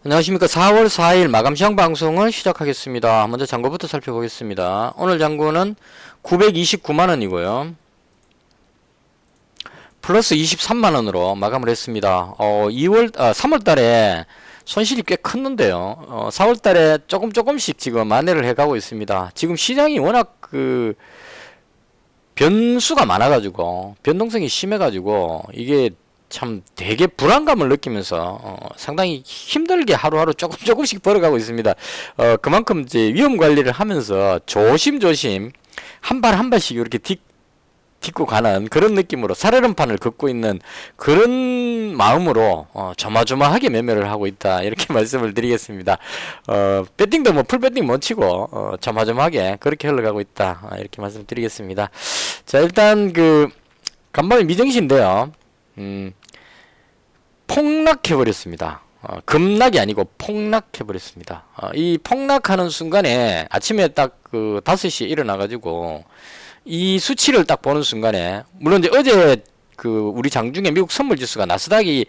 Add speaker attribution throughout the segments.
Speaker 1: 안녕하십니까. 4월 4일 마감 시황 방송을 시작하겠습니다. 먼저 잔고부터 살펴보겠습니다. 오늘 잔고는 929만원이고요. 플러스 23만원으로 마감을 했습니다. 3월 달에 손실이 꽤 컸는데요. 4월 달에 조금씩 지금 만회를 해가고 있습니다. 지금 시장이 워낙 변수가 많아가지고, 변동성이 심해가지고, 이게 참 되게 불안감을 느끼면서 상당히 힘들게 하루하루 조금씩 벌어가고 있습니다. 그만큼 이제 위험 관리를 하면서 조심조심 한 발 한 발씩 이렇게 딛고 가는 그런 느낌으로 살얼음판을 걷고 있는 그런 마음으로 조마조마하게 매매를 하고 있다, 이렇게 말씀을 드리겠습니다. 배팅도 뭐 풀배팅 못 치고 조마조마하게 그렇게 흘러가고 있다, 이렇게 말씀드리겠습니다. 자, 일단 간밤에 미정시인데요. 폭락해버렸습니다. 급락이 아니고 폭락해버렸습니다. 이 폭락하는 순간에 아침에 딱 5시에 일어나가지고 이 수치를 딱 보는 순간에, 물론 이제 어제 우리 장중에 미국 선물지수가 나스닥이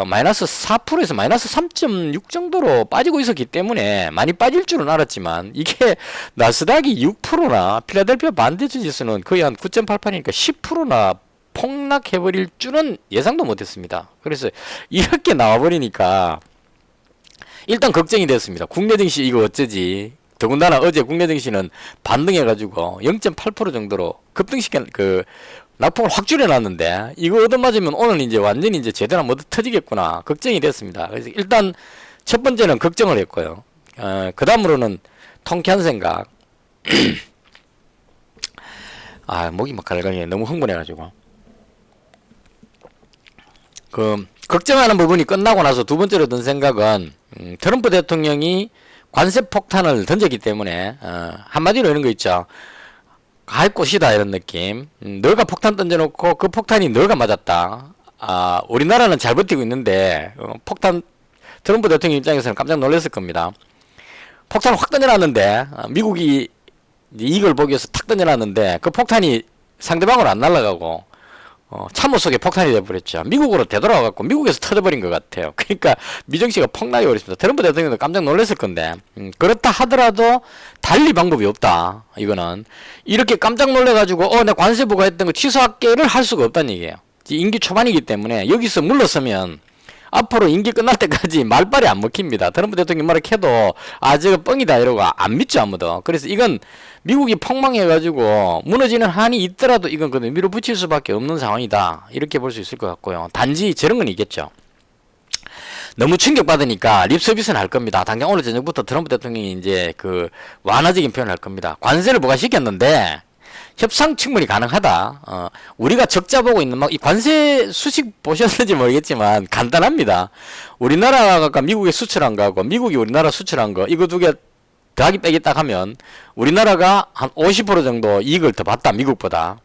Speaker 1: 마이너스 4%에서 마이너스 3.6 정도로 빠지고 있었기 때문에 많이 빠질 줄은 알았지만, 이게 나스닥이 6%나 필라델피아 반도체 지수는 거의 한 9.88이니까 10%나 폭락해버릴 줄은 예상도 못했습니다. 그래서 이렇게 나와버리니까 일단 걱정이 됐습니다. 국내 증시 이거 어쩌지? 더군다나 어제 국내 증시는 반등해가지고 0.8% 정도로 급등시킨 낙폭을 확 줄여놨는데, 이거 얻어맞으면 오늘 이제 완전히 이제 제대로 한번 터지겠구나 걱정이 됐습니다. 그래서 일단 첫 번째는 걱정을 했고요. 그 다음으로는 통쾌한 생각. 목이 막 갈갈이네. 너무 흥분해가지고. 걱정하는 부분이 끝나고 나서 두 번째로 든 생각은, 트럼프 대통령이 관세 폭탄을 던졌기 때문에, 한마디로 이런 거 있죠. 갈 곳이다, 이런 느낌. 너가 폭탄 던져놓고 그 폭탄이 너가 맞았다. 우리나라는 잘 버티고 있는데, 트럼프 대통령 입장에서는 깜짝 놀랐을 겁니다. 폭탄을 확 던져놨는데, 미국이 이걸 보기 위해서 탁 던져놨는데, 그 폭탄이 상대방으로 안 날아가고, 참호 속에 폭탄이 되어버렸죠. 미국으로 되돌아와갖고 미국에서 터져버린 것 같아요. 그러니까 미정시가 폭락해버렸습니다. 트럼프 대통령도 깜짝 놀랐을 건데, 그렇다 하더라도 달리 방법이 없다. 이거는 이렇게 깜짝 놀래가지고 내 관세부가 했던 거 취소할게를 할 수가 없다는 얘기예요. 임기 초반이기 때문에 여기서 물러서면 앞으로 임기 끝날 때까지 말빨이 안 먹힙니다. 트럼프 대통령 말을 해도 저거 뻥이다 이러고 안 믿죠, 아무도. 그래서 이건 미국이 폭망해가지고 무너지는 한이 있더라도 이건 밀어붙일 수밖에 없는 상황이다, 이렇게 볼 수 있을 것 같고요. 단지 저런 건 있겠죠. 너무 충격받으니까 립서비스는 할 겁니다. 당장 오늘 저녁부터 트럼프 대통령이 이제 완화적인 표현을 할 겁니다. 관세를 부과시켰는데 협상 충분히 가능하다. 우리가 적자 보고 있는 이 관세 수식 보셨는지 모르겠지만 간단합니다. 우리나라가 미국에 수출한 거하고 미국이 우리나라 수출한 거, 이거 두 개 더하기 빼기 딱 하면 우리나라가 한 50% 정도 이익을 더 봤다, 미국보다.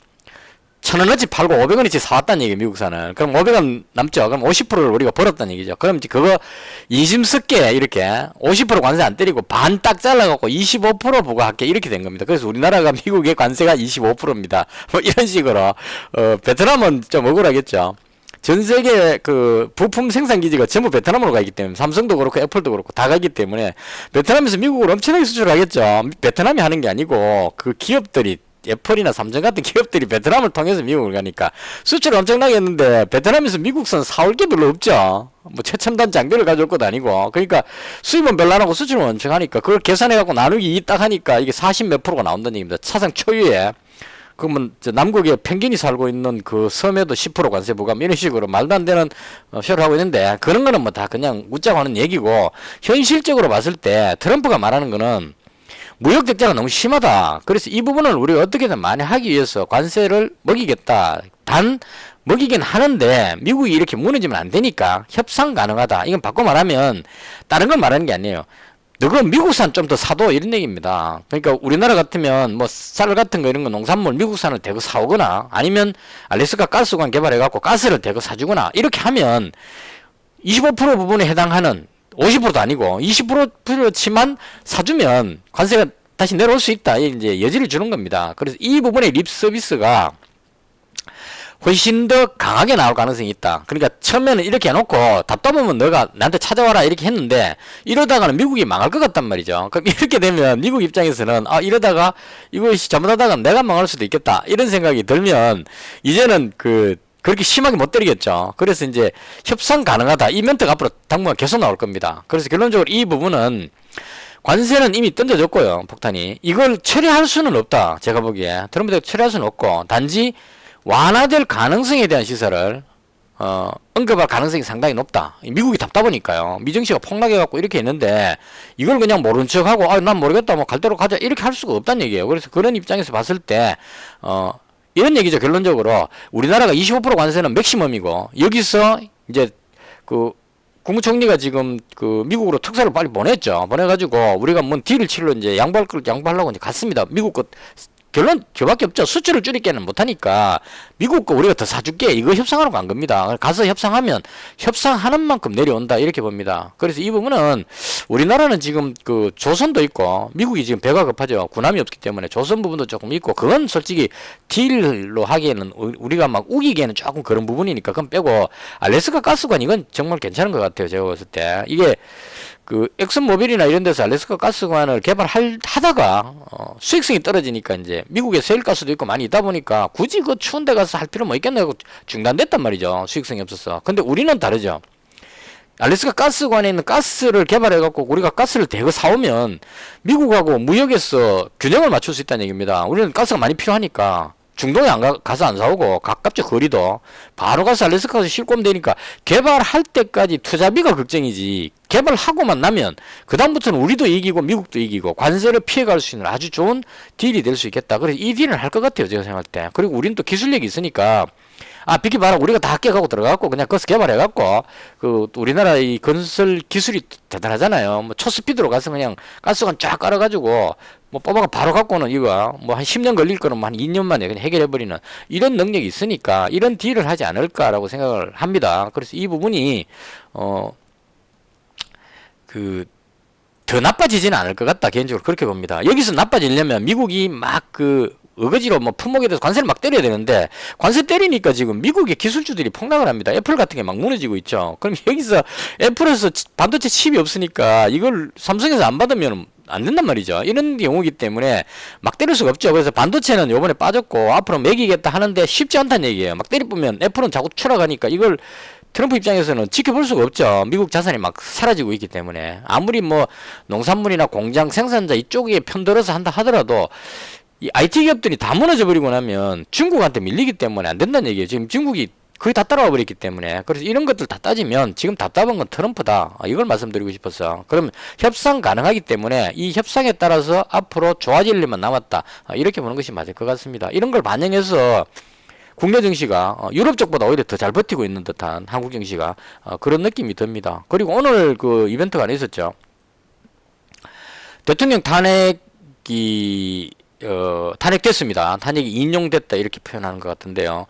Speaker 1: 1,000원어치 팔고 500원어치 사왔다는 얘기예요, 미국산을. 그럼 500원 남죠. 그럼 50%를 우리가 벌었다는 얘기죠. 그럼 이제 그거 인심스럽게 이렇게 50% 관세 안 때리고 반 딱 잘라갖고 25% 부과할게, 이렇게 된 겁니다. 그래서 우리나라가 미국의 관세가 25%입니다. 뭐 이런 식으로. 베트남은 좀 억울하겠죠. 전 세계 부품 생산 기지가 전부 베트남으로 가기 때문에, 삼성도 그렇고 애플도 그렇고 다 가기 때문에 베트남에서 미국으로 엄청나게 수출하겠죠. 베트남이 하는 게 아니고 기업들이, 애플이나 삼성 같은 기업들이 베트남을 통해서 미국을 가니까 수출을 엄청나게 했는데, 베트남에서 미국산 사올 게 별로 없죠. 뭐 최첨단 장비를 가져올 것도 아니고. 그러니까 수입은 별로 안 하고 수출은 엄청 하니까 그걸 계산해갖고 나누기 2 딱 하니까 이게 40 몇 프로가 나온다는 얘기입니다. 사상 초유의. 그러면 남국에 펭귄이 살고 있는 섬에도 10% 관세 부과, 이런 식으로 말도 안 되는 쇼를 하고 있는데, 그런 거는 뭐 다 그냥 웃자고 하는 얘기고, 현실적으로 봤을 때 트럼프가 말하는 거는 무역 적자가 너무 심하다. 그래서 이 부분을 우리가 어떻게든 만회하기 위해서 관세를 먹이겠다. 단 먹이긴 하는데 미국이 이렇게 무너지면 안 되니까 협상 가능하다. 이건 바꿔 말하면 다른 걸 말하는 게 아니에요. 너가 미국산 좀 더 사도, 이런 얘기입니다. 그러니까 우리나라 같으면 뭐 쌀 같은 거 이런 거 농산물 미국산을 대거 사오거나, 아니면 알래스카 가스관 개발해갖고 가스를 대거 사주거나, 이렇게 하면 25% 부분에 해당하는 50%도 아니고 20%치만 사주면 관세가 다시 내려올 수 있다, 이제 여지를 주는 겁니다. 그래서 이 부분의 립 서비스가 훨씬 더 강하게 나올 가능성이 있다. 그러니까 처음에는 이렇게 해놓고 답답하면 너가 나한테 찾아와라 이렇게 했는데 이러다가는 미국이 망할 것 같단 말이죠. 그럼 이렇게 되면 미국 입장에서는 이러다가 이것이 잘못하다가 내가 망할 수도 있겠다 이런 생각이 들면 이제는 그렇게 심하게 못 때리겠죠. 그래서 이제 협상 가능하다 이 멘트가 앞으로 당분간 계속 나올 겁니다. 그래서 결론적으로 이 부분은 관세는 이미 던져졌고요. 폭탄이 이걸 처리할 수는 없다. 제가 보기에 트럼프 대통령 처리할 수는 없고 단지 완화될 가능성에 대한 시사를 언급할 가능성이 상당히 높다. 미국이 답답하니까요. 미정시가 폭락해갖고 이렇게 했는데 이걸 그냥 모른 척하고 난 모르겠다 뭐 갈 대로 가자 이렇게 할 수가 없다는 얘기예요. 그래서 그런 입장에서 봤을 때 이런 얘기죠. 결론적으로 우리나라가 25% 관세는 맥시멈이고 여기서 이제 국무총리가 지금 미국으로 특사를 빨리 보냈죠. 보내가지고 우리가 뭔 딜을 치러 이제 양보하려고 이제 갔습니다. 미국 것 결론 저밖에 없죠. 수출을 줄이게는 못하니까 미국 거 우리가 더 사줄게 이거 협상하러 간 겁니다. 가서 협상하면 협상하는 만큼 내려온다 이렇게 봅니다. 그래서 이 부분은 우리나라는 지금 조선도 있고 미국이 지금 배가 급하죠. 군함이 없기 때문에 조선 부분도 조금 있고 그건 솔직히 딜로 하기에는 우리가 막 우기기에는 조금 그런 부분이니까 그건 빼고 알래스카 가스관 이건 정말 괜찮은 것 같아요. 제가 봤을 때 이게 엑슨모빌이나 이런 데서 알래스카 가스관을 개발하다가 수익성이 떨어지니까 이제 미국에 세일가스도 있고 많이 있다 보니까 굳이 추운 데 가서 할 필요 뭐 있겠나 하고 중단됐단 말이죠. 수익성이 없어서. 근데 우리는 다르죠. 알래스카 가스관에 있는 가스를 개발해갖고 우리가 가스를 대거 사오면 미국하고 무역에서 균형을 맞출 수 있다는 얘기입니다. 우리는 가스가 많이 필요하니까 중동에 가서 안 사오고 가깝죠. 거리도 바로 가서 알래스카에서 싣고 오면 되니까 개발할 때까지 투자비가 걱정이지 개발하고만 나면 그 다음부터는 우리도 이기고 미국도 이기고 관세를 피해갈 수 있는 아주 좋은 딜이 될 수 있겠다. 그래서 이 딜을 할 것 같아요. 제가 생각할 때. 그리고 우리는 또 기술력이 있으니까 비키 봐라 우리가 다 깨가고 들어가고 그냥 거기서 개발해갖고 우리나라 이 건설 기술이 대단하잖아요. 뭐 초스피드로 가서 그냥 가스관 쫙 깔아가지고 뭐 뽑아가 바로 갖고는 이거 뭐 한 10년 걸릴 거는 뭐 한 2년 만에 그냥 해결해버리는 이런 능력이 있으니까 이런 딜을 하지 않을까라고 생각을 합니다. 그래서 이 부분이 더 나빠지지는 않을 것 같다. 개인적으로 그렇게 봅니다. 여기서 나빠지려면 미국이 막 어거지로 뭐 품목에 대해서 관세를 막 때려야 되는데 관세 때리니까 지금 미국의 기술주들이 폭락을 합니다. 애플 같은 게 막 무너지고 있죠. 그럼 여기서 애플에서 반도체 칩이 없으니까 이걸 삼성에서 안 받으면 안 된단 말이죠. 이런 경우이기 때문에 막 때릴 수가 없죠. 그래서 반도체는 요번에 빠졌고 앞으로 매기겠다 하는데 쉽지 않다는 얘기예요. 막 때리면 애플은 자꾸 추락하니까 이걸 트럼프 입장에서는 지켜볼 수가 없죠. 미국 자산이 막 사라지고 있기 때문에 아무리 뭐 농산물이나 공장 생산자 이쪽에 편들어서 한다 하더라도 이 IT 기업들이 다 무너져 버리고 나면 중국한테 밀리기 때문에 안 된다는 얘기예요. 지금 중국이 거의 다 따라와 버렸기 때문에. 그래서 이런 것들 다 따지면 지금 답답한 건 트럼프다. 이걸 말씀드리고 싶었어. 그러면 협상 가능하기 때문에 이 협상에 따라서 앞으로 좋아질 일만 남았다. 이렇게 보는 것이 맞을 것 같습니다. 이런 걸 반영해서 국내 증시가 유럽 쪽보다 오히려 더 잘 버티고 있는 듯한 한국 증시가 그런 느낌이 듭니다. 그리고 오늘 이벤트가 하나 있었죠. 대통령 탄핵이 탄핵됐습니다. 탄핵이 인용됐다 이렇게 표현하는 것 같은데요.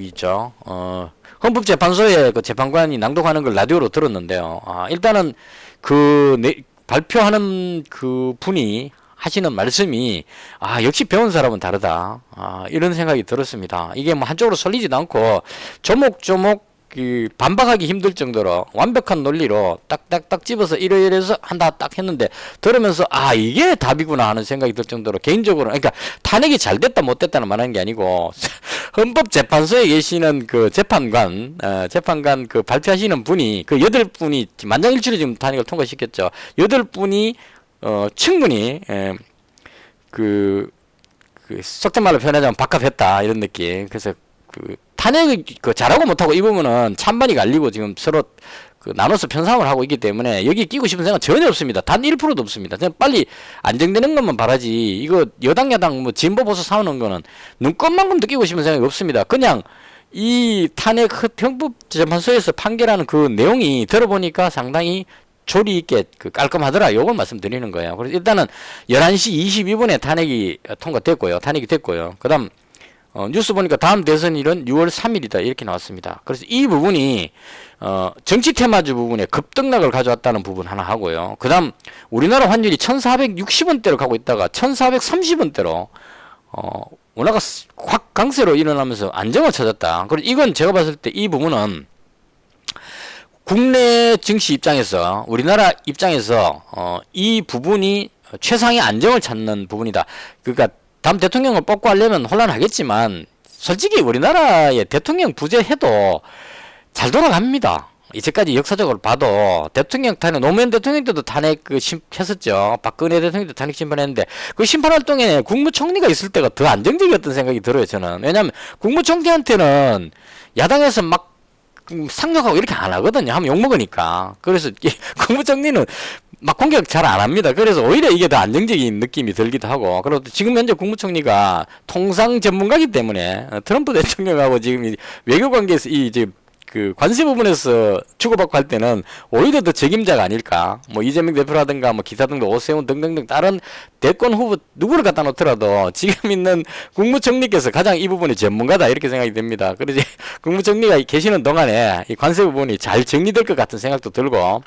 Speaker 1: 있죠. 헌법재판소의 재판관이 낭독하는 걸 라디오로 들었는데요. 일단은 발표하는 분이 하시는 말씀이 역시 배운 사람은 다르다. 이런 생각이 들었습니다. 이게 뭐 한쪽으로 쏠리지도 않고 조목조목 반박하기 힘들 정도로 완벽한 논리로 딱딱딱 집어서 이래서 한다 딱 했는데 들으면서 이게 답이구나 하는 생각이 들 정도로 개인적으로 그러니까 탄핵이 잘 됐다 못 됐다는 말하는 게 아니고 헌법재판소에 계시는 재판관 발표하시는 분이 8분이 만장일치로 지금 탄핵을 통과시켰죠. 8분이 충분히 속된 말로 표현하자면 박합했다 이런 느낌. 그래서 탄핵을 잘하고 못하고 이 부분은 찬반이 갈리고 지금 서로 나눠서 편성을 하고 있기 때문에 여기 끼고 싶은 생각 전혀 없습니다. 단 1%도 없습니다. 그냥 빨리 안정되는 것만 바라지 이거 여당 야당 뭐 진보 보수 싸우는 거는 눈꽃만큼도 끼고 싶은 생각이 없습니다. 그냥 이 탄핵 헌법재판소에서 판결하는 내용이 들어보니까 상당히 조리 있게 깔끔하더라. 요걸 말씀드리는 거예요. 그래서 일단은 11시 22분에 탄핵이 통과됐고요. 탄핵이 됐고요. 그 다음 뉴스 보니까 다음 대선일은 6월 3일이다 이렇게 나왔습니다. 그래서 이 부분이 정치 테마주 부분에 급등락을 가져왔다는 부분 하나 하고요. 그 다음 우리나라 환율이 1460원대로 가고 있다가 1430원대로 원화가 확 강세로 일어나면서 안정을 찾았다. 그리고 이건 제가 봤을 때 이 부분은 국내 증시 입장에서 우리나라 입장에서 이 부분이 최상의 안정을 찾는 부분이다. 그러니까 다음 대통령을 뽑고 하려면 혼란하겠지만 솔직히 우리나라의 대통령 부재해도 잘 돌아갑니다. 이제까지 역사적으로 봐도 대통령 탄핵, 노무현 대통령 때도 탄핵 했었죠. 박근혜 대통령도 탄핵 심판했는데 그 심판 활동에 국무총리가 있을 때가 더 안정적이었던 생각이 들어요, 저는. 왜냐하면 국무총리한테는 야당에서 막 상륙하고 이렇게 안 하거든요. 하면 욕먹으니까. 그래서 국무총리는 막 공격 잘 안 합니다. 그래서 오히려 이게 더 안정적인 느낌이 들기도 하고. 그리고 지금 현재 국무총리가 통상 전문가이기 때문에 트럼프 대통령하고 지금 외교 관계에서 그 관세 부분에서 주고받고 할 때는 오히려 더 책임자가 아닐까. 뭐 이재명 대표라든가 뭐 기사 등등 오세훈 등등등 다른 대권 후보 누구를 갖다 놓더라도 지금 있는 국무총리께서 가장 이 부분이 전문가다 이렇게 생각이 됩니다. 그래서 국무총리가 계시는 동안에 이 관세 부분이 잘 정리될 것 같은 생각도 들고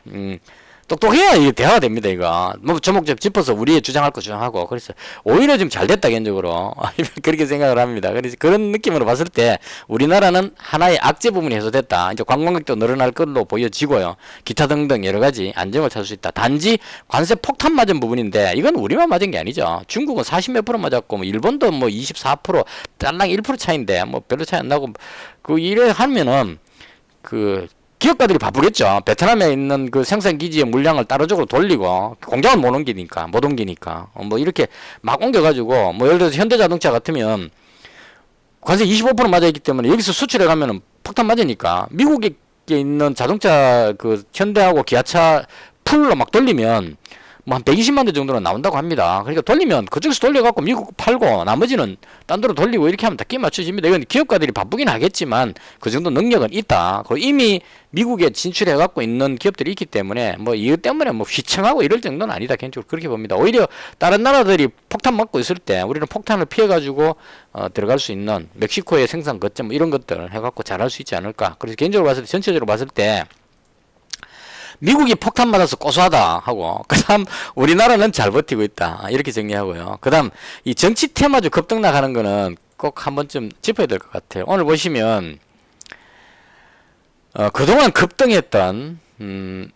Speaker 1: 똑똑해야 이게 대화가 됩니다, 이거. 뭐 조목조목 짚어서 우리의 주장할 거 주장하고. 그래서 오히려 좀 잘 됐다, 개인적으로. 그렇게 생각을 합니다. 그래서 그런 느낌으로 봤을 때 우리나라는 하나의 악재 부분이 해소됐다. 이제 관광객도 늘어날 걸로 보여지고요. 기타 등등 여러 가지 안정을 찾을 수 있다. 단지 관세 폭탄 맞은 부분인데 이건 우리만 맞은 게 아니죠. 중국은 40몇 프로 맞았고, 뭐 일본도 뭐 24%, 딸랑 1% 차이인데 뭐 별로 차이 안 나고, 그 이래 하면은 기업가들이 바쁘겠죠. 베트남에 있는 그 생산기지의 물량을 다른 쪽으로 돌리고, 공장을 못 옮기니까, 뭐 이렇게 막 옮겨가지고, 뭐 예를 들어서 현대자동차 같으면, 관세 25% 맞아있기 때문에 여기서 수출해 가면은 폭탄 맞으니까, 미국에 있는 자동차 현대하고 기아차 풀로 막 돌리면, 뭐 한 120만 대 정도는 나온다고 합니다. 그러니까 돌리면 그쪽에서 돌려갖고 미국 팔고 나머지는 딴 데로 돌리고 이렇게 하면 다 끼 맞춰집니다. 이건 기업가들이 바쁘긴 하겠지만 그 정도 능력은 있다. 그리고 이미 미국에 진출해갖고 있는 기업들이 있기 때문에 뭐 이것 때문에 뭐 휘청하고 이럴 정도는 아니다. 개인적으로 그렇게 봅니다. 오히려 다른 나라들이 폭탄 맞고 있을 때 우리는 폭탄을 피해가지고 들어갈 수 있는 멕시코의 생산 거점 뭐 이런 것들 해갖고 잘할 수 있지 않을까. 그래서 개인적으로 봤을 때 전체적으로 봤을 때 미국이 폭탄 맞아서 고소하다 하고 그다음 우리나라는 잘 버티고 있다 이렇게 정리하고요. 그다음 이 정치 테마주 급등락하는 거는 꼭 한 번쯤 짚어야 될 것 같아요. 오늘 보시면 그동안 급등했던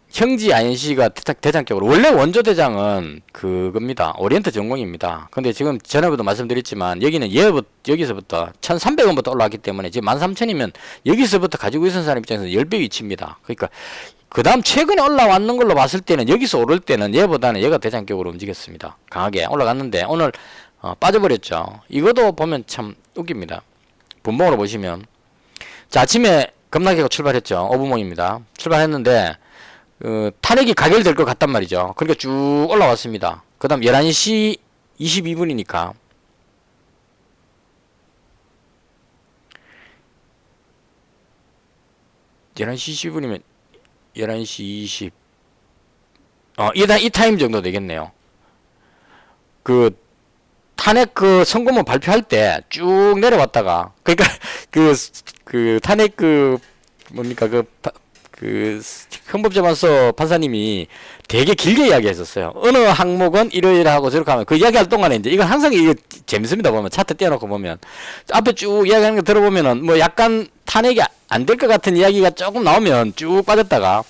Speaker 1: 형지 INC가 대장격으로 원래 원조 대장은 그겁니다. 오리엔트 전공입니다. 근데 지금 전에도 말씀드렸지만 여기는 여기서부터 1,300원부터 올라왔기 때문에 지금 13,000이면 여기서부터 가지고 있는 사람 입장에서 10배 위치입니다. 그러니까 그 다음 최근에 올라왔는 걸로 봤을 때는 여기서 오를 때는 얘보다는 얘가 대장격으로 움직였습니다. 강하게 올라갔는데 오늘 빠져버렸죠. 이것도 보면 참 웃깁니다. 분봉으로 보시면 자 아침에 급락해가 출발했죠. 오분봉입니다. 출발했는데 탄핵이 가결될 것 같단 말이죠. 그러니까 쭉 올라왔습니다. 그 다음 11시 22분이니까 11시 22분이면 11시 20 이 타임 정도 되겠네요. 탄핵 선고문 발표할 때 쭉 내려왔다가 그러니까 탄핵 뭡니까 헌법재판소 판사님이 되게 길게 이야기했었어요. 어느 항목은 이러이러하고 저렇게 하면 그 이야기할 동안에 이제 이건 항상 이게 재밌습니다. 보면 차트 떼어놓고 보면 앞에 쭉 이야기하는 거 들어보면은 뭐 약간 탄핵이 안 될 것 같은 이야기가 조금 나오면 쭉 빠졌다가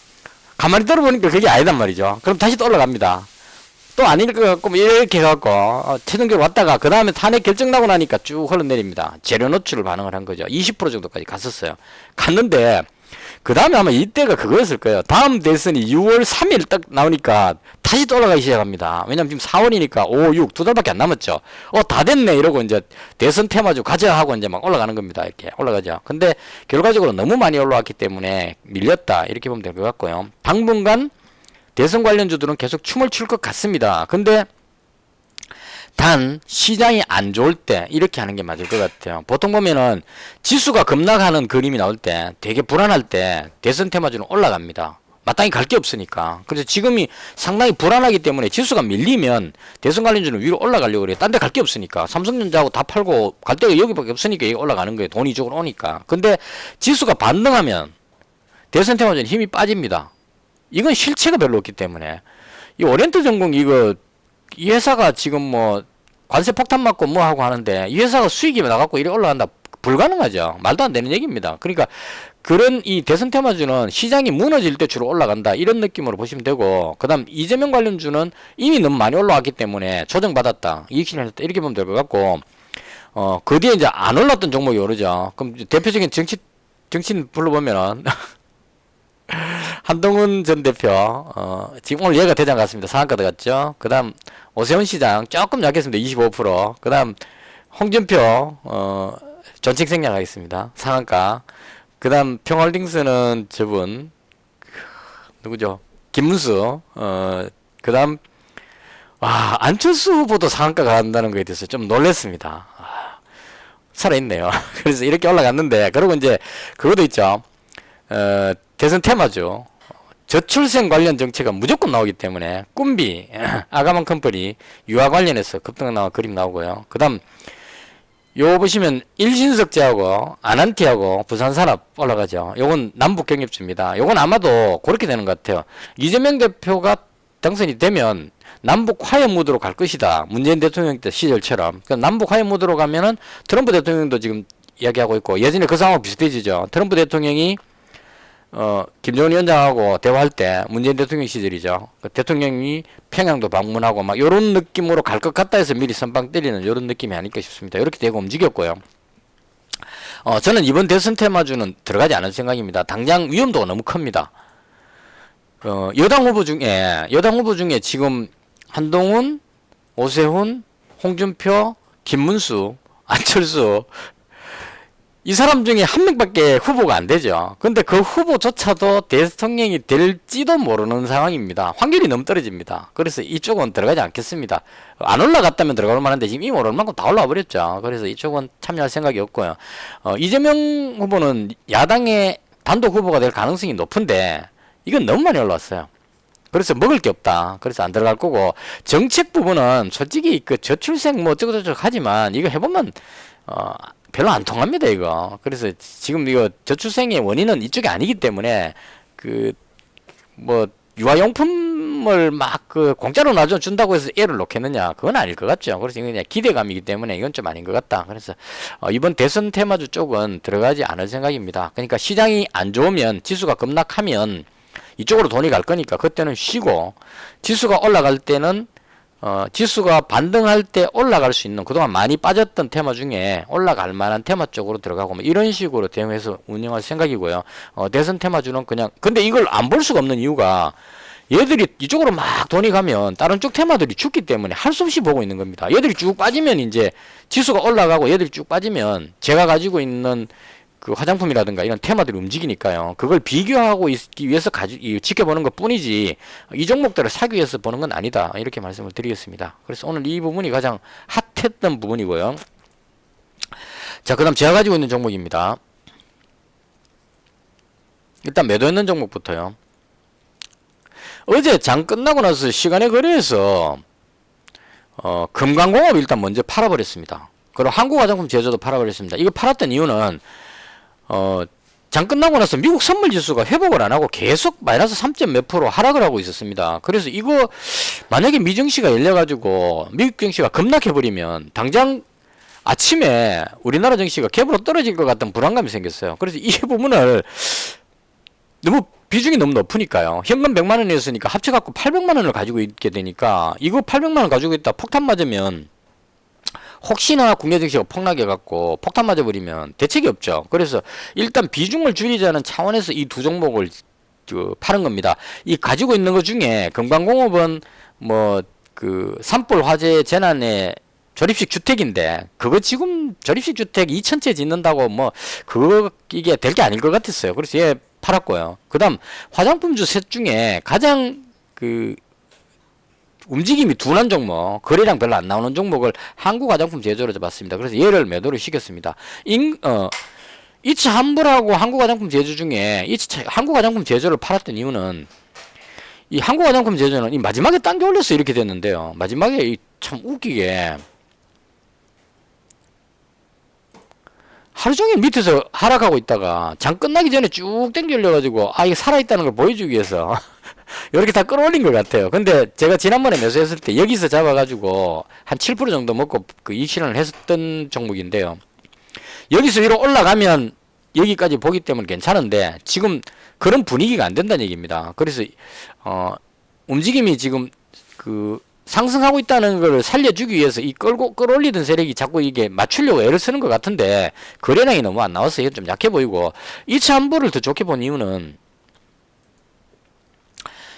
Speaker 1: 가만히 들어보니까 그게 아니단 말이죠. 그럼 다시 또 올라갑니다. 또 아닐 것 같고 뭐 이렇게 해갖고 최종적으로 왔다가 그 다음에 탄핵 결정 나고 나니까 쭉 흘러내립니다. 재료 노출을 반응을 한 거죠. 20% 정도까지 갔었어요. 갔는데 그 다음에 아마 이때가 그거였을 거예요. 다음 대선이 6월 3일 딱 나오니까 다시 또 올라가기 시작합니다. 왜냐면 지금 4월이니까 5, 6 두 달밖에 안 남았죠. 다 됐네 이러고 이제 대선 테마주 가자 하고 이제 막 올라가는 겁니다. 이렇게 올라가죠. 근데 결과적으로 너무 많이 올라왔기 때문에 밀렸다 이렇게 보면 될 것 같고요. 당분간 대선 관련주들은 계속 춤을 출 것 같습니다. 근데 단 시장이 안 좋을 때 이렇게 하는 게 맞을 것 같아요. 보통 보면은 지수가 급락하는 그림이 나올 때 되게 불안할 때 대선 테마주는 올라갑니다. 마땅히 갈 게 없으니까. 그래서 지금이 상당히 불안하기 때문에 지수가 밀리면 대선 관련주는 위로 올라가려고 그래요. 딴 데 갈 게 없으니까. 삼성전자하고 다 팔고 갈 데가 여기밖에 없으니까 여기 올라가는 거예요. 돈이 이쪽으로 오니까. 근데 지수가 반등하면 대선 테마주는 힘이 빠집니다. 이건 실체가 별로 없기 때문에 이 오리엔트 전공 이 회사가 지금 뭐 관세 폭탄 맞고 뭐 하고 하는데 이 회사가 수익이 나갖고 이래 올라간다. 불가능하죠. 말도 안 되는 얘기입니다. 그러니까 그런 이 대선 테마주는 시장이 무너질 때 주로 올라간다. 이런 느낌으로 보시면 되고, 그 다음 이재명 관련주는 이미 너무 많이 올라왔기 때문에 조정받았다. 이익 실현했다. 이렇게 보면 될 것 같고, 그 뒤에 이제 안 올랐던 종목이 오르죠. 그럼 대표적인 정치인 불러보면은, 한동훈 전 대표, 지금 오늘 얘가 대장 같습니다. 상한가 들어갔죠. 그 다음 오세훈 시장 조금 약했습니다. 25%. 그 다음 홍준표, 전칙생략 하겠습니다. 상한가. 그 다음 평홀딩스는 저분 누구죠? 김문수. 그 다음 와, 안철수 후보도 상한가 간다는 거에 대해서 좀 놀랐습니다. 살아있네요. 그래서 이렇게 올라갔는데, 그리고 이제 그것도 있죠. 대선 테마죠. 저출생 관련 정책가 무조건 나오기 때문에 꿈비, 아가만 컴퍼니, 유아 관련해서 급등 나와 그림 나오고요. 그 다음 요 보시면 일신석재하고 아난티하고 부산산업 올라가죠. 요건 남북 경협주입니다. 요건 아마도 그렇게 되는 것 같아요. 이재명 대표가 당선이 되면 남북 화해 무드로 갈 것이다. 문재인 대통령 때 시절처럼. 그러니까 남북 화해 무드로 가면은 트럼프 대통령도 지금 이야기하고 있고, 예전에 그 상황 비슷해지죠. 트럼프 대통령이 김정은 위원장하고 대화할 때, 문재인 대통령 시절이죠. 그 대통령이 평양도 방문하고 막 요런 느낌으로 갈 것 같다 해서 미리 선빵 때리는 요런 느낌이 아닐까 싶습니다. 이렇게 되고 움직였고요. 저는 이번 대선 테마주는 들어가지 않을 생각입니다. 당장 위험도가 너무 큽니다. 여당 후보 중에 지금 한동훈, 오세훈, 홍준표, 김문수, 안철수, 이 사람 중에 한 명밖에 후보가 안 되죠. 근데 그 후보조차도 대통령이 될지도 모르는 상황입니다. 확률이 너무 떨어집니다. 그래서 이쪽은 들어가지 않겠습니다. 안 올라갔다면 들어갈 만한데 지금 이미 오를 만큼 다 올라와 버렸죠. 그래서 이쪽은 참여할 생각이 없고요. 이재명 후보는 야당의 단독 후보가 될 가능성이 높은데 이건 너무 많이 올라왔어요. 그래서 먹을 게 없다. 그래서 안 들어갈 거고, 정책 부분은 솔직히 그 저출생 뭐 어쩌고저쩌고 하지만 이거 해보면 별로 안 통합니다, 이거. 그래서 지금 이거 저출생의 원인은 이쪽이 아니기 때문에, 유아용품을 막 공짜로 놔준다고 해서 애를 놓겠느냐. 그건 아닐 것 같죠. 그래서 이건 그냥 기대감이기 때문에 이건 좀 아닌 것 같다. 그래서, 이번 대선 테마주 쪽은 들어가지 않을 생각입니다. 그러니까 시장이 안 좋으면, 지수가 급락하면 이쪽으로 돈이 갈 거니까 그때는 쉬고, 지수가 올라갈 때는 지수가 반등할 때 올라갈 수 있는 그동안 많이 빠졌던 테마 중에 올라갈 만한 테마 쪽으로 들어가고 뭐 이런 식으로 대응해서 운영할 생각이고요. 대선 테마주는 그냥, 근데 이걸 안 볼 수가 없는 이유가 얘들이 이쪽으로 막 돈이 가면 다른 쪽 테마들이 죽기 때문에 할 수 없이 보고 있는 겁니다. 얘들이 쭉 빠지면 이제 지수가 올라가고 얘들이 쭉 빠지면 제가 가지고 있는 그 화장품이라든가 이런 테마들이 움직이니까요. 그걸 비교하고 있기 위해서 지켜보는 것 뿐이지 이 종목들을 사기 위해서 보는 건 아니다. 이렇게 말씀을 드리겠습니다. 그래서 오늘 이 부분이 가장 핫했던 부분이고요. 자, 그 다음 제가 가지고 있는 종목입니다. 일단 매도했는 종목부터요. 어제 장 끝나고 나서 시간에 거래해서 금강공업 일단 먼저 팔아버렸습니다. 그리고 한국화장품 제조도 팔아버렸습니다. 이거 팔았던 이유는 장 끝나고 나서 미국 선물 지수가 회복을 안 하고 계속 마이너스 3점 몇 프로 하락을 하고 있었습니다. 그래서 이거 만약에 미증시가 열려가지고 미국 증시가 급락해버리면 당장 아침에 우리나라 증시가 갭으로 떨어질 것 같은 불안감이 생겼어요. 그래서 이 부분을 비중이 너무 높으니까요. 현금 100만 원이었으니까 합쳐갖고 800만 원을 가지고 있게 되니까 이거 800만 원 가지고 있다 폭탄 맞으면 혹시나 국내 증시가 폭락해갖고 폭탄 맞아버리면 대책이 없죠. 그래서 일단 비중을 줄이자는 차원에서 이 두 종목을 파는 겁니다. 이 가지고 있는 것 중에 금강공업은 산불 화재 재난의 조립식 주택인데 그거 지금 조립식 주택 2,000채 짓는다고 이게 될 게 아닐 것 같았어요. 그래서 얘 팔았고요. 그 다음 화장품주 셋 중에 가장 움직임이 둔한 종목, 거래량 별로 안 나오는 종목을 한국화장품 제조로 잡았습니다. 그래서 얘를 매도를 시켰습니다. 이츠 환불하고 한국화장품 제조 중에 한국화장품 제조를 팔았던 이유는 이 한국화장품 제조는 이 마지막에 당겨 올려서 이렇게 됐는데요. 마지막에 참 웃기게 하루 종일 밑에서 하락하고 있다가 장 끝나기 전에 쭉 당겨 올려가지고 이게 살아있다는 걸 보여주기 위해서 이렇게 다 끌어올린 것 같아요. 근데 제가 지난번에 매수했을 때 여기서 잡아가지고 한 7% 정도 먹고 그 이익 실현을 했었던 종목인데요. 여기서 위로 올라가면 여기까지 보기 때문에 괜찮은데 지금 그런 분위기가 안 된다는 얘기입니다. 그래서 움직임이 지금 그 상승하고 있다는 걸 살려주기 위해서 이 끌어올리던 세력이 자꾸 이게 맞추려고 애를 쓰는 것 같은데 거래량이 너무 안 나와서 이게 좀 약해 보이고 2차 환불을 더 좋게 본 이유는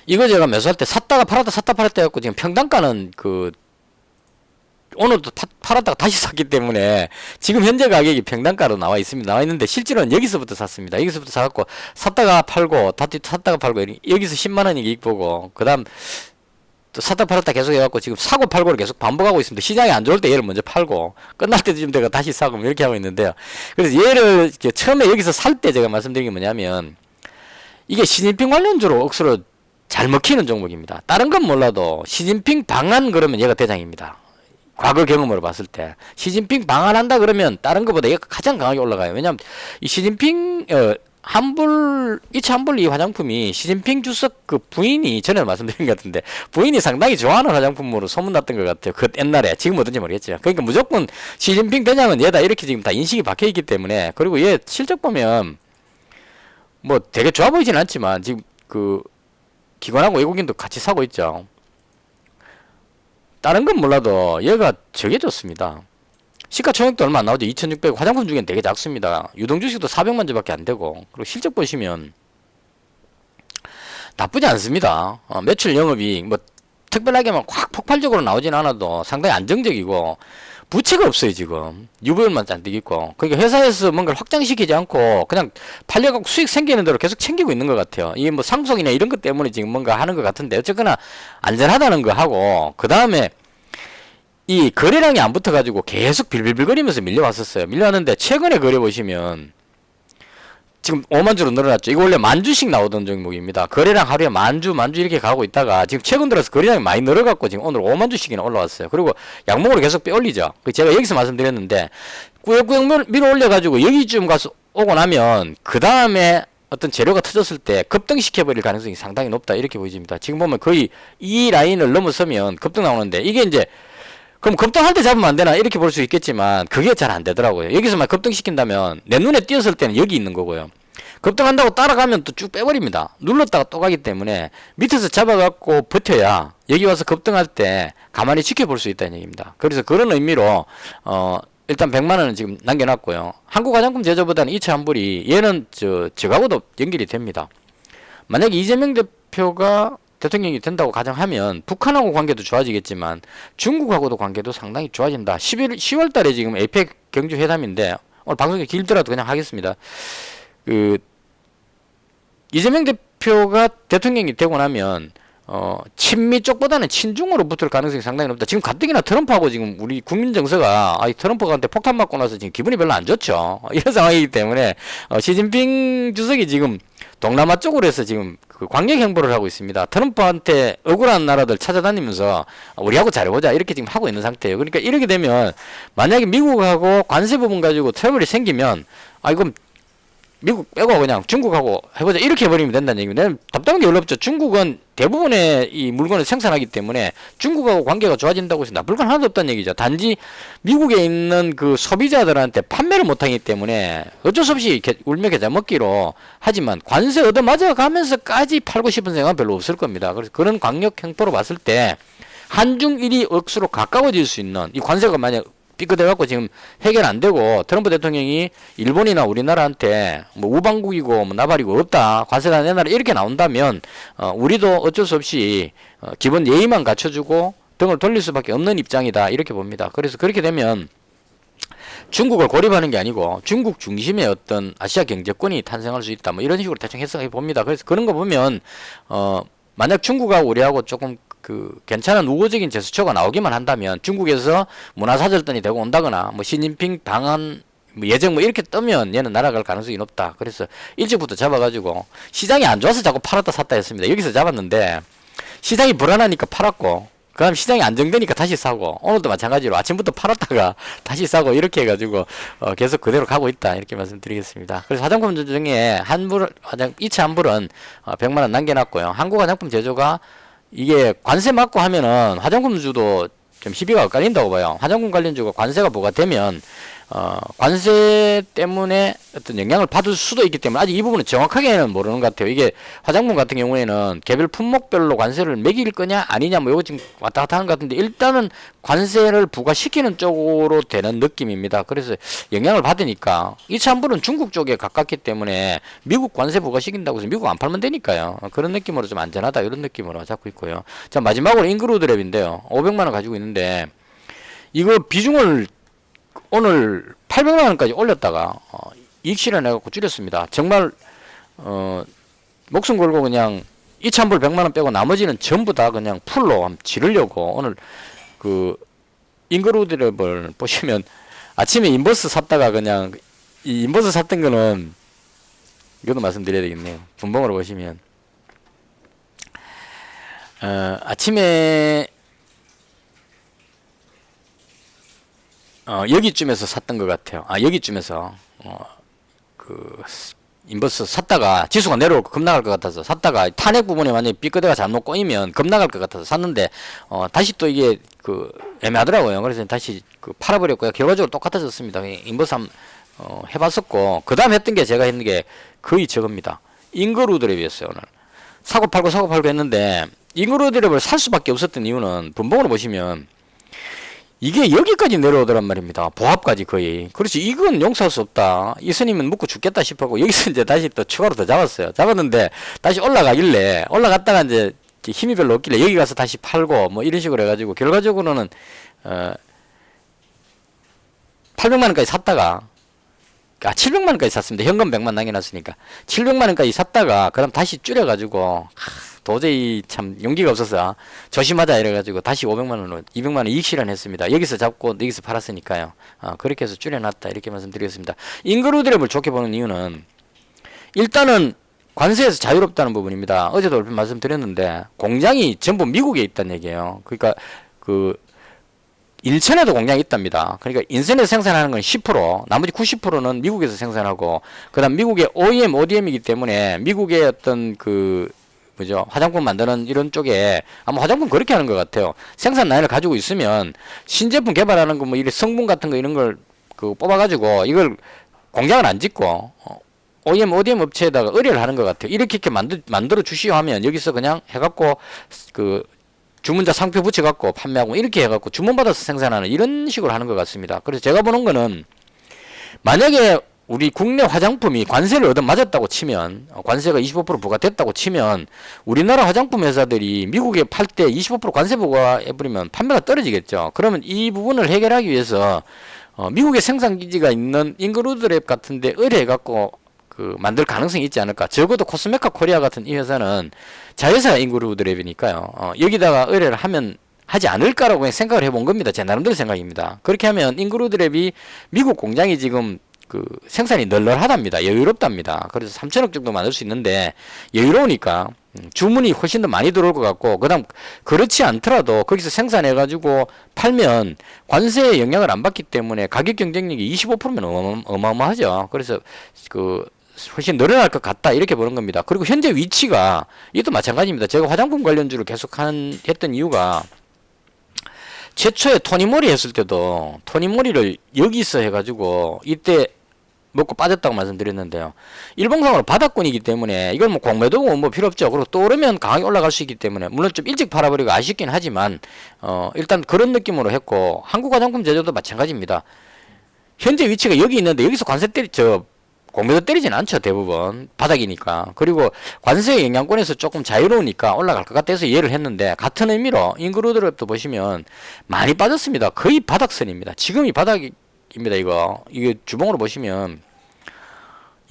Speaker 1: 이거 제가 매수할 때 샀다가 팔았다 샀다 팔았다 해갖고 지금 평단가는 그 오늘도 팔았다가 다시 샀기 때문에 지금 현재 가격이 평단가로 나와 있습니다. 나와 있는데 실제로는 여기서부터 샀습니다. 여기서부터 사갖고 샀다가 팔고 샀다가 팔고 여기서 10만원 이익 보고 그 다음 또 샀다 팔았다 계속 해갖고 지금 사고 팔고를 계속 반복하고 있습니다. 시장이 안 좋을 때 얘를 먼저 팔고 끝날 때쯤 되가 다시 사고 이렇게 하고 있는데요. 그래서 얘를 처음에 여기서 살 때 제가 말씀드린 게 뭐냐면 이게 시진핑 관련주로 억수로 잘 먹히는 종목입니다. 다른 건 몰라도 시진핑 방한 그러면 얘가 대장입니다. 과거 경험으로 봤을 때 시진핑 방한한다 그러면 다른 것보다 얘가 가장 강하게 올라가요. 왜냐하면 이 시진핑 환불 2차 환불 이 화장품이 시진핑 주석 그 부인이 전에 말씀드린 것 같은데 부인이 상당히 좋아하는 화장품으로 소문났던 것 같아요. 그 옛날에 지금 어떤지 모르겠지만 그러니까 무조건 시진핑 대장은 얘다 이렇게 지금 다 인식이 박혀 있기 때문에 그리고 얘 실적 보면 뭐 되게 좋아 보이진 않지만 지금 그 기관하고 외국인도 같이 사고 있죠. 다른 건 몰라도 얘가 저게 좋습니다. 시가총액도 얼마 안 나오죠. 2600 화장품 중엔 되게 작습니다. 유동주식도 400만 주밖에 안 되고 그리고 실적 보시면 나쁘지 않습니다. 매출 영업이 뭐 특별하게 막 확 폭발적으로 나오진 않아도 상당히 안정적이고 부채가 없어요. 지금 유보율만 잔뜩 있고 그러니까 회사에서 뭔가를 확장시키지 않고 그냥 팔려갖고 수익 생기는 대로 계속 챙기고 있는 것 같아요. 이게 뭐 상속이나 이런 것 때문에 지금 뭔가 하는 것 같은데 어쨌거나 안전하다는 거 하고 그 다음에 이 거래량이 안 붙어가지고 계속 빌빌빌거리면서 밀려왔었어요. 밀려왔는데 최근에 거래 보시면 지금 5만 주로 늘어났죠. 이거 원래 만 주씩 나오던 종목입니다. 거래량 하루에 만 주 이렇게 가고 있다가 지금 최근 들어서 거래량이 많이 늘어갖고 지금 오늘 5만 주씩이나 올라왔어요. 그리고 약목으로 계속 빼올리죠. 제가 여기서 말씀드렸는데 꾸역꾸역 밀어 올려가지고 여기쯤 가서 오고 나면 그 다음에 어떤 재료가 터졌을 때 급등시켜버릴 가능성이 상당히 높다 이렇게 보여집니다. 지금 보면 거의 이 라인을 넘어서면 급등 나오는데 이게 이제 그럼 급등할 때 잡으면 안 되나 이렇게 볼 수 있겠지만 그게 잘 안 되더라고요. 여기서만 급등시킨다면 내 눈에 띄었을 때는 여기 있는 거고요. 급등한다고 따라가면 또 쭉 빼버립니다. 눌렀다가 또 가기 때문에 밑에서 잡아갖고 버텨야 여기 와서 급등할 때 가만히 지켜볼 수 있다는 얘기입니다. 그래서 그런 의미로 일단 100만원은 지금 남겨놨고요. 한국화장품 제조보다는 2차 환불이 얘는 저하고도 연결이 됩니다. 만약에 이재명 대표가 대통령이 된다고 가정하면 북한하고 관계도 좋아지겠지만 중국하고도 관계도 상당히 좋아진다. 10월 달에 지금 에이펙 경주회담인데 오늘 방송이 길더라도 그냥 하겠습니다. 이재명 대표가 대통령이 되고 나면 친미 쪽보다는 친중으로 붙을 가능성이 상당히 높다. 지금 가뜩이나 트럼프하고 지금 우리 국민 정서가 트럼프한테 폭탄 맞고 나서 지금 기분이 별로 안 좋죠. 이런 상황이기 때문에 시진핑 주석이 지금 동남아 쪽으로 해서 지금 그 광역 행보를 하고 있습니다. 트럼프한테 억울한 나라들 찾아다니면서 우리하고 잘해보자 이렇게 지금 하고 있는 상태예요. 그러니까 이렇게 되면 만약에 미국하고 관세 부분 가지고 트러블이 생기면 이건 미국 빼고 그냥 중국하고 해보자 이렇게 해버리면 된다는 얘기입니다. 내가 답답한 게 별로 없죠. 중국은 대부분의 이 물건을 생산하기 때문에 중국하고 관계가 좋아진다고 해서 나쁠 건 하나도 없다는 얘기죠. 단지 미국에 있는 그 소비자들한테 판매를 못하기 때문에 어쩔 수 없이 울며 겨자 먹기로 하지만 관세 얻어맞아 가면서까지 팔고 싶은 생각은 별로 없을 겁니다. 그래서 그런 강력 행보로 봤을 때 한중일이 억수로 가까워질 수 있는 이 관세가 만약 삐끗해갖고 지금 해결 안 되고 트럼프 대통령이 일본이나 우리나라한테 뭐 우방국이고 뭐 나발이고 없다 관세다 내놔라 이렇게 나온다면 우리도 어쩔 수 없이 기본 예의만 갖춰주고 등을 돌릴 수밖에 없는 입장이다 이렇게 봅니다. 그래서 그렇게 되면 중국을 고립하는 게 아니고 중국 중심의 어떤 아시아 경제권이 탄생할 수 있다 뭐 이런 식으로 대충 해석해 봅니다. 그래서 그런 거 보면 만약 중국하고 우리하고 조금 괜찮은 우호적인 제스처가 나오기만 한다면 중국에서 문화사절단이 되고 온다거나 뭐 시진핑 방한 뭐 예정 뭐 이렇게 뜨면 얘는 날아갈 가능성이 높다. 그래서 일찍부터 잡아가지고 시장이 안 좋아서 자꾸 팔았다 샀다 했습니다. 여기서 잡았는데 시장이 불안하니까 팔았고 그다음 시장이 안정되니까 다시 사고, 오늘도 마찬가지로 아침부터 팔았다가 다시 사고, 이렇게 해가지고 계속 그대로 가고 있다, 이렇게 말씀드리겠습니다. 그래서 화장품 중에 한불 2차 환불은 100만 원 남겨놨고요. 한국 화장품 제조가 이게 관세 맞고 하면은 화장품주도 좀 시비가 엇갈린다고 봐요. 화장품 관련주가 관세가 부과되면 관세 때문에 어떤 영향을 받을 수도 있기 때문에 아직 이 부분은 정확하게는 모르는 것 같아요. 이게 화장품 같은 경우에는 개별 품목별로 관세를 매길 거냐 아니냐 뭐 이거 지금 왔다 갔다 하는 것 같은데, 일단은 관세를 부과시키는 쪽으로 되는 느낌입니다. 그래서 영향을 받으니까 2차 환불은 중국 쪽에 가깝기 때문에 미국 관세 부과시킨다고 해서 미국 안 팔면 되니까요. 그런 느낌으로 좀 안전하다, 이런 느낌으로 잡고 있고요. 자, 마지막으로 인그루드랩인데요. 500만 원 가지고 있는데 이거 비중을 오늘 800만 원까지 올렸다가 이익 실현해갖고 줄였습니다. 정말 목숨 걸고 그냥 2차 환불 100만 원 빼고 나머지는 전부 다 그냥 풀로 한번 지르려고. 오늘 그 인그루드랩을 보시면 아침에 인버스 샀다가 그냥 이 인버스 샀던 거는 이것도 말씀드려야 되겠네요. 분봉으로 보시면 아침에 여기쯤에서 샀던 것 같아요. 여기쯤에서 그 인버스 샀다가 지수가 내려오고 급락할 것 같아서 샀다가 탄핵 부분에 만약에 삐끗대가 잘못 꼬이면 급락할 것 같아서 샀는데 다시 또 이게 그 애매하더라고요. 그래서 다시 그 팔아버렸고요. 결과적으로 똑같아졌습니다. 인버스 한번 해봤었고, 그 다음 했던 게 제가 했는 게 거의 저겁니다. 인그루드랩이었어요. 오늘 사고 팔고 했는데 인그루드랩을 살 수밖에 없었던 이유는 분봉으로 보시면 이게 여기까지 내려오더란 말입니다. 보합까지 거의. 그렇지, 이건 용서할 수 없다. 이스님은 묵고 죽겠다 싶었고, 여기서 이제 다시 또 추가로 더 잡았어요. 잡았는데 다시 올라가길래, 올라갔다가 이제 힘이 별로 없길래 여기 가서 다시 팔고 뭐 이런 식으로 해가지고 결과적으로는 800만 원까지 샀다가 700만 원까지 샀습니다. 현금 100만 남겨놨으니까 700만 원까지 샀다가 그다음 다시 줄여가지고 도저히 참 용기가 없어서 조심하자 이래가지고 다시 500만 원으로 200만 원 이익 실현했습니다. 여기서 잡고 여기서 팔았으니까요. 그렇게 해서 줄여놨다, 이렇게 말씀드리겠습니다. 인그루드랩을 좋게 보는 이유는 일단은 관세에서 자유롭다는 부분입니다. 어제도 얼핏 말씀드렸는데 공장이 전부 미국에 있다는 얘기예요. 그러니까 그 인천에도 공장이 있답니다. 그러니까 인천에서 생산하는 건 10%, 나머지 90%는 미국에서 생산하고, 그 다음 미국의 OEM, ODM이기 때문에 미국의 어떤 그 뭐죠, 화장품 만드는 이런 쪽에 아마 화장품 그렇게 하는 것 같아요. 생산 라인을 가지고 있으면 신제품 개발하는 거 뭐 이런 성분 같은 거 이런 걸 그 뽑아가지고 이걸 공장을 안 짓고 OEM, ODM 업체에다가 의뢰를 하는 것 같아요. 이렇게 만들어 주시오 하면 여기서 그냥 해갖고 그 주문자 상표 붙여갖고 판매하고 이렇게 해갖고 주문받아서 생산하는 이런 식으로 하는 것 같습니다. 그래서 제가 보는 거는 만약에 우리 국내 화장품이 관세를 얻어맞았다고 치면, 관세가 25% 부과됐다고 치면 우리나라 화장품 회사들이 미국에 팔 때 25% 관세 부과해버리면 판매가 떨어지겠죠. 그러면 이 부분을 해결하기 위해서 미국에 생산기지가 있는 인그루드랩 같은데 의뢰해갖고 그 만들 가능성이 있지 않을까. 적어도 코스메카 코리아 같은 이 회사는 자회사 인그루드랩이니까요. 여기다가 의뢰를 하지 않을까라고 그냥 생각을 해본 겁니다. 제 나름대로 생각입니다. 그렇게 하면 인그루드랩이 미국 공장이 지금 그 생산이 널널하답니다. 여유롭답니다. 그래서 3천억 정도 만들 수 있는데 여유로우니까 주문이 훨씬 더 많이 들어올 것 같고, 그 다음 그렇지 않더라도 거기서 생산해 가지고 팔면 관세에 영향을 안 받기 때문에 가격 경쟁력이 25%면 어마어마하죠. 그래서 그 훨씬 늘어날 것 같다, 이렇게 보는 겁니다. 그리고 현재 위치가 이것도 마찬가지입니다. 제가 화장품 관련주를 계속 했던 이유가, 최초에 토니모리 했을 때도 토니모리를 여기서 해가지고 이때 먹고 빠졌다고 말씀드렸는데요. 일봉상으로 바닥권이기 때문에 이건 뭐 공매도고 뭐 필요 없죠. 그리고 또 오르면 강하게 올라갈 수 있기 때문에 물론 좀 일찍 팔아버리고 아쉽긴 하지만 일단 그런 느낌으로 했고, 한국 화장품 제조도 마찬가지입니다. 현재 위치가 여기 있는데 여기서 관세 공매도 때리진 않죠. 대부분 바닥이니까. 그리고 관세의 영향권에서 조금 자유로우니까 올라갈 것 같아서 이해를 했는데, 같은 의미로 인그루드랩도 보시면 많이 빠졌습니다. 거의 바닥선입니다. 지금이 바닥입니다. 이게 주봉으로 보시면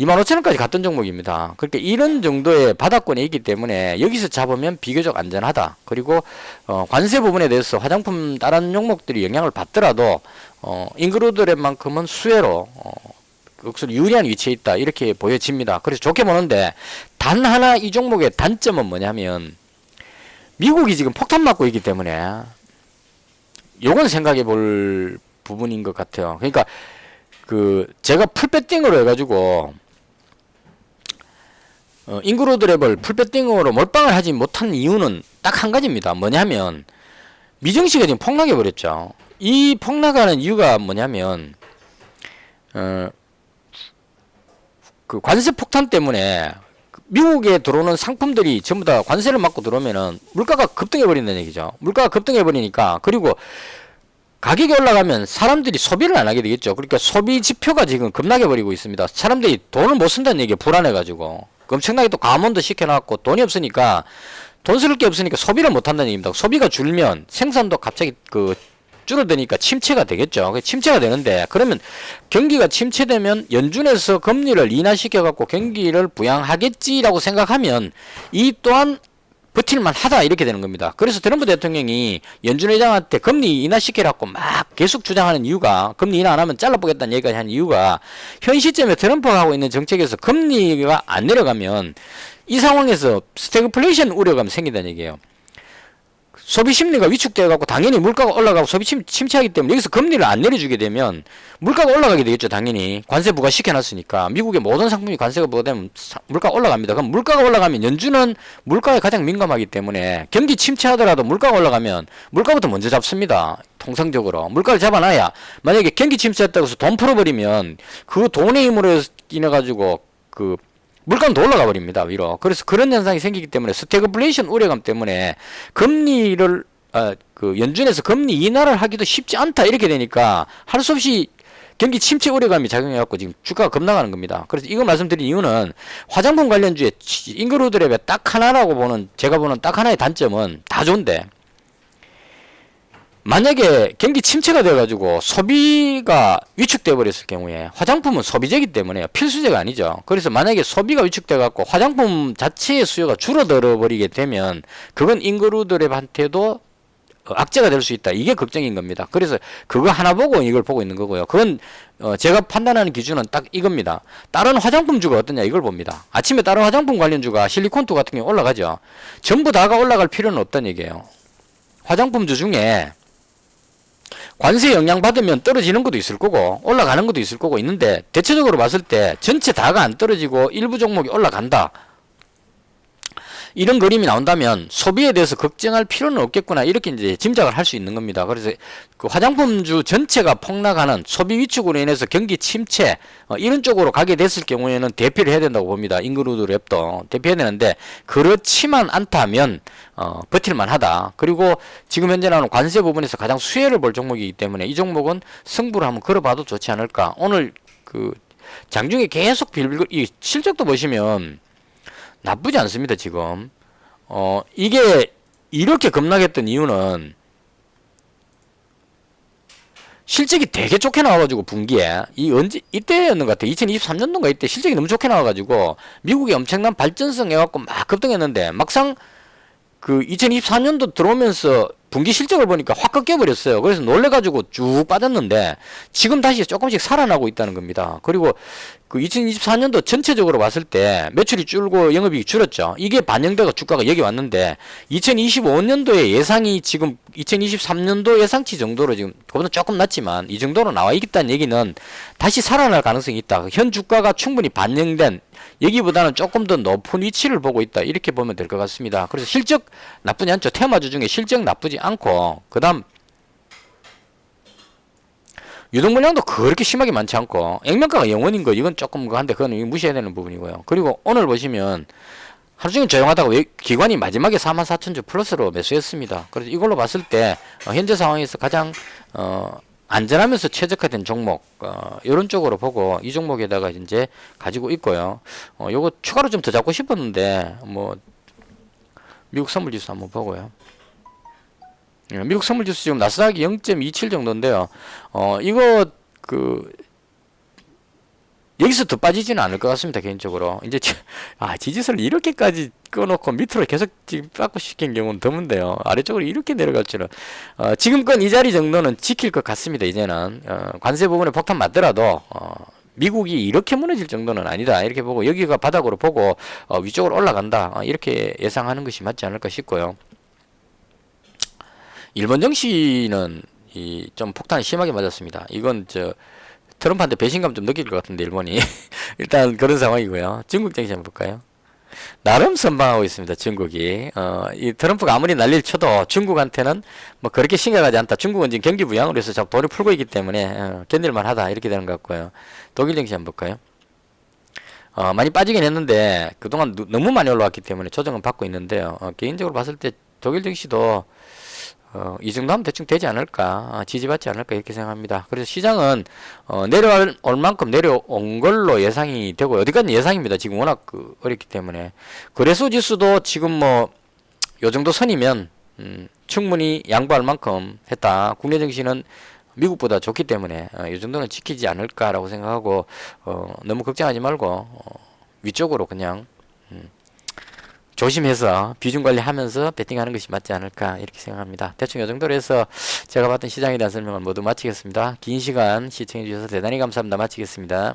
Speaker 1: 25,000원까지 갔던 종목입니다. 그러니까 이런 정도의 바닥권에 있기 때문에 여기서 잡으면 비교적 안전하다. 그리고 관세 부분에 대해서 화장품 다른 종목들이 영향을 받더라도 인그루드랩만큼은 수혜로 유리한 위치에 있다, 이렇게 보여집니다. 그래서 좋게 보는데, 단 하나 이 종목의 단점은 뭐냐면 미국이 지금 폭탄 맞고 있기 때문에 요건 생각해 볼 부분인 것 같아요. 그러니까 제가 풀배팅으로 해가지고 인그루드랩을 풀배팅으로 몰빵을 하지 못한 이유는 딱 한 가지입니다. 뭐냐면 미증시가 지금 폭락해 버렸죠. 이 폭락하는 이유가 뭐냐면 그 관세 폭탄 때문에 미국에 들어오는 상품들이 전부 다 관세를 맞고 들어오면은 물가가 급등해 버린다는 얘기죠. 물가가 급등해 버리니까, 그리고 가격이 올라가면 사람들이 소비를 안 하게 되겠죠. 그러니까 소비 지표가 지금 급락해 버리고 있습니다. 사람들이 돈을 못 쓴다는 얘기에 불안해 가지고 엄청나게 또 감원도 시켜놨고, 돈이 없으니까, 돈 쓸 게 없으니까 소비를 못 한다는 얘기입니다. 소비가 줄면 생산도 갑자기 줄어드니까 침체가 되겠죠. 침체가 되는데, 그러면 경기가 침체되면 연준에서 금리를 인하시켜 갖고 경기를 부양하겠지라고 생각하면 이 또한 버틸만 하다, 이렇게 되는 겁니다. 그래서 트럼프 대통령이 연준 의장한테 금리 인하시키라고 막 계속 주장하는 이유가, 금리 인하 안 하면 잘라보겠다는 얘기를 하는 이유가, 현 시점에 트럼프가 하고 있는 정책에서 금리가 안 내려가면 이 상황에서 스태그플레이션 우려가 생긴다는 얘기예요. 소비 심리가 위축되어 갖고 당연히 물가가 올라가고 소비 침체하기 때문에 여기서 금리를 안 내려주게 되면 물가가 올라가게 되겠죠. 당연히 관세 부과시켜 놨으니까. 미국의 모든 상품이 관세가 부과되면 물가가 올라갑니다. 그럼 물가가 올라가면 연준은 물가에 가장 민감하기 때문에 경기 침체하더라도 물가가 올라가면 물가부터 먼저 잡습니다. 통상적으로 물가를 잡아놔야, 만약에 경기 침체했다고 해서 돈 풀어버리면 그 돈의 힘으로 인해 가지고 물가는 더 올라가 버립니다, 위로. 그래서 그런 현상이 생기기 때문에 스태그플레이션 우려감 때문에 금리를 연준에서 금리 인하를 하기도 쉽지 않다, 이렇게 되니까 할 수 없이 경기 침체 우려감이 작용해 갖고 지금 주가가 급락하는 겁니다. 그래서 이거 말씀드린 이유는 화장품 관련주에 인그루드랩의 딱 하나라고 보는, 제가 보는 딱 하나의 단점은 다 좋은데, 만약에 경기 침체가 돼가지고 소비가 위축돼 버렸을 경우에, 화장품은 소비재이기 때문에 필수재가 아니죠. 그래서 만약에 소비가 위축돼갖고 화장품 자체의 수요가 줄어들어 버리게 되면 그건 인그루드랩한테도 악재가 될 수 있다, 이게 걱정인 겁니다. 그래서 그거 하나 보고 이걸 보고 있는 거고요. 그건 제가 판단하는 기준은 딱 이겁니다. 다른 화장품주가 어떠냐, 이걸 봅니다. 아침에 다른 화장품 관련주가 실리콘투 같은 경우 올라가죠. 전부 다가 올라갈 필요는 없다는 얘기예요. 화장품주 중에 관세 영향 받으면 떨어지는 것도 있을 거고 올라가는 것도 있을 거고 있는데, 대체적으로 봤을 때 전체 다가 안 떨어지고 일부 종목이 올라간다, 이런 그림이 나온다면 소비에 대해서 걱정할 필요는 없겠구나, 이렇게 이제 짐작을 할 수 있는 겁니다. 그래서 그 화장품주 전체가 폭락하는 소비 위축으로 인해서 경기 침체 이런 쪽으로 가게 됐을 경우에는 대피를 해야 된다고 봅니다. 인그루드랩도 대피해야 되는데, 그렇지만 않다면 버틸만 하다. 그리고 지금 현재 나오는 관세 부분에서 가장 수혜를 볼 종목이기 때문에 이 종목은 승부를 한번 걸어봐도 좋지 않을까. 오늘 장중에 계속 이 실적도 보시면 나쁘지 않습니다, 지금. 이게 이렇게 급락했던 이유는 실적이 되게 좋게 나와가지고 분기에, 이때였는 것 같아요. 2023년도인가, 이때 실적이 너무 좋게 나와가지고 미국이 엄청난 발전성 해갖고 막 급등했는데, 막상 2024년도 들어오면서 분기 실적을 보니까 확 꺾여버렸어요. 그래서 놀래가지고 쭉 빠졌는데 지금 다시 조금씩 살아나고 있다는 겁니다. 그리고 2024년도 전체적으로 봤을 때 매출이 줄고 영업이익이 줄었죠. 이게 반영돼가 주가가 여기 왔는데, 2025년도의 예상이 지금 2023년도 예상치 정도로, 지금 그보다 조금 낮지만 이 정도로 나와 있다는 얘기는 다시 살아날 가능성이 있다. 현 주가가 충분히 반영된, 여기보다는 조금 더 높은 위치를 보고 있다, 이렇게 보면 될 것 같습니다. 그래서 실적 나쁘지 않죠. 테마주 중에 실적 나쁘지 않고, 그 다음 유동물량도 그렇게 심하게 많지 않고, 액면가가 0원인 거, 이건 조금 한데 그건 무시해야 되는 부분이고요. 그리고 오늘 보시면 하루 종일 조용하다가 기관이 마지막에 44,000주 플러스로 매수했습니다. 그래서 이걸로 봤을 때 현재 상황에서 가장 안전하면서 최적화된 종목, 이런 쪽으로 보고 이 종목에다가 이제 가지고 있고요. 요거 추가로 좀 더 잡고 싶었는데, 미국 선물지수 한번 보고요. 미국 선물지수 지금 나스닥이 0.27 정도인데요. 이거 여기서 더 빠지지는 않을 것 같습니다, 개인적으로. 이제 지지선을 이렇게까지 꺼놓고 밑으로 계속 빠꾸 시킨 경우는 드문데요. 아래쪽으로 이렇게 내려갈 줄은, 지금껏 이 자리 정도는 지킬 것 같습니다. 이제는 관세 부분에 폭탄 맞더라도 미국이 이렇게 무너질 정도는 아니다, 이렇게 보고, 여기가 바닥으로 보고 위쪽으로 올라간다, 이렇게 예상하는 것이 맞지 않을까 싶고요. 일본 증시는 이 좀 폭탄이 심하게 맞았습니다. 이건 트럼프한테 배신감 좀 느낄 것 같은데 일본이 일단 그런 상황이고요. 중국 증시 한번 볼까요? 나름 선방하고 있습니다. 중국이 이 트럼프가 아무리 난리를 쳐도 중국한테는 뭐 그렇게 심각하지 않다. 중국은 지금 경기 부양으로 해서 자꾸 돈을 풀고 있기 때문에 견딜만 하다 이렇게 되는 것 같고요. 독일 증시 한번 볼까요? 많이 빠지긴 했는데 그동안 너무 많이 올라왔기 때문에 조정은 받고 있는데요. 개인적으로 봤을 때 독일 증시도 이 정도 하면 대충 되지 않을까, 지지받지 않을까 이렇게 생각합니다. 그래서 시장은 내려올 만큼 내려온 걸로 예상이 되고, 어디까지 예상입니다. 지금 워낙 어렵기 때문에. 거래소 지수도 지금 뭐 요 정도 선이면 충분히 양보할 만큼 했다. 국내 증시는 미국보다 좋기 때문에 이 정도는 지키지 않을까라고 생각하고, 너무 걱정하지 말고 위쪽으로 그냥 조심해서 비중 관리하면서 베팅하는 것이 맞지 않을까 이렇게 생각합니다. 대충 이 정도로 해서 제가 봤던 시장에 대한 설명을 모두 마치겠습니다. 긴 시간 시청해 주셔서 대단히 감사합니다. 마치겠습니다.